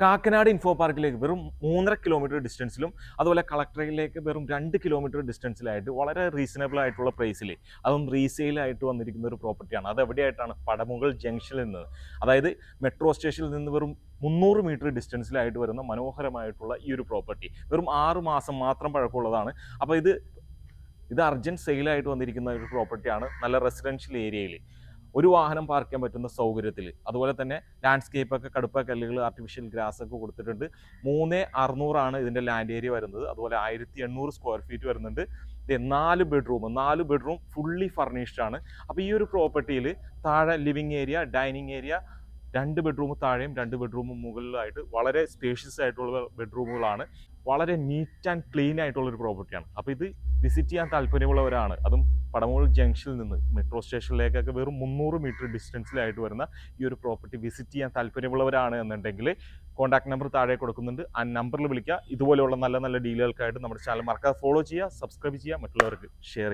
Kakkanad info പാർക്കിലേക്ക് വെറും 3.5 kilometre ഡിസ്റ്റൻസിലും അതുപോലെ കളക്ടറേറ്റിലേക്ക് വെറും 2 കിലോമീറ്റർ ഡിസ്റ്റൻസിലായിട്ട് വളരെ റീസണബിൾ ആയിട്ടുള്ള പ്രൈസിൽ അതും റീസെയിലായിട്ട് വന്നിരിക്കുന്ന ഒരു പ്രോപ്പർട്ടിയാണ്. അത് എവിടെയായിട്ടാണ്? പടമുകൾ ജംഗ്ഷനിൽ നിന്ന്, അതായത് മെട്രോ സ്റ്റേഷനിൽ നിന്ന് വെറും 300 മീറ്റർ ഡിസ്റ്റൻസിലായിട്ട് വരുന്ന മനോഹരമായിട്ടുള്ള ഈ ഒരു പ്രോപ്പർട്ടി വെറും 6 മാസം മാത്രം പഴക്കമുള്ളതാണ്. അപ്പോൾ ഇത് അർജന്റ് സെയിലായിട്ട് വന്നിരിക്കുന്ന ഒരു പ്രോപ്പർട്ടിയാണ്. നല്ല റെസിഡൻഷ്യൽ ഏരിയയിൽ ഒരു വാഹനം പാർക്ക് ചെയ്യാൻ പറ്റുന്ന സൗകര്യത്തിൽ, അതുപോലെ തന്നെ ലാൻഡ്സ്കേപ്പ് ഒക്കെ, കടുപ്പ കല്ലുകൾ, ആർട്ടിഫിഷ്യൽ ഗ്രാസ് ഒക്കെ കൊടുത്തിട്ടുണ്ട്. 3,600 ഇതിൻ്റെ ലാൻഡ് ഏരിയ വരുന്നത്. അതുപോലെ 1,800 സ്ക്വയർ ഫീറ്റ് വരുന്നുണ്ട്. ഇത് 4 ബെഡ്റൂം ഫുള്ളി ഫർണിഷ്ഡ് ആണ്. അപ്പോൾ ഈ ഒരു പ്രോപ്പർട്ടിയിൽ താഴെ living area, dining area, 2 bedroom താഴെയും 2 ബെഡ്റൂം മുകളിലായിട്ട് വളരെ സ്പേഷ്യസ് ആയിട്ടുള്ള ബെഡ്റൂമുകളാണ്. വളരെ നീറ്റ് ആൻഡ് ക്ലീൻ ആയിട്ടുള്ളൊരു പ്രോപ്പർട്ടിയാണ്. അപ്പോൾ ഇത് വിസിറ്റ് ചെയ്യാൻ താല്പര്യമുള്ളവരാണ്, അതും പടമുകൾ ജംഗ്ഷനിൽ നിന്ന് മെട്രോ സ്റ്റേഷനിലേക്കൊക്കെ വെറും 300 മീറ്റർ ഡിസ്റ്റൻസിലായിട്ട് വരുന്ന ഈ ഒരു പ്രോപ്പർട്ടി വിസിറ്റ് ചെയ്യാൻ താല്പര്യമുള്ളവരാണ് എന്നുണ്ടെങ്കിൽ കോൺടാക്ട് നമ്പർ താഴെ കൊടുക്കുന്നുണ്ട്. ആ നമ്പറിൽ വിളിക്കുക. ഇതുപോലെയുള്ള നല്ല നല്ല ഡീലുകൾക്കായിട്ട് നമ്മുടെ ചാനൽ മറക്കാതെ ഫോളോ ചെയ്യുക, സബ്സ്ക്രൈബ് ചെയ്യുക, മറ്റുള്ളവർക്ക് ഷെയർ ചെയ്യുക.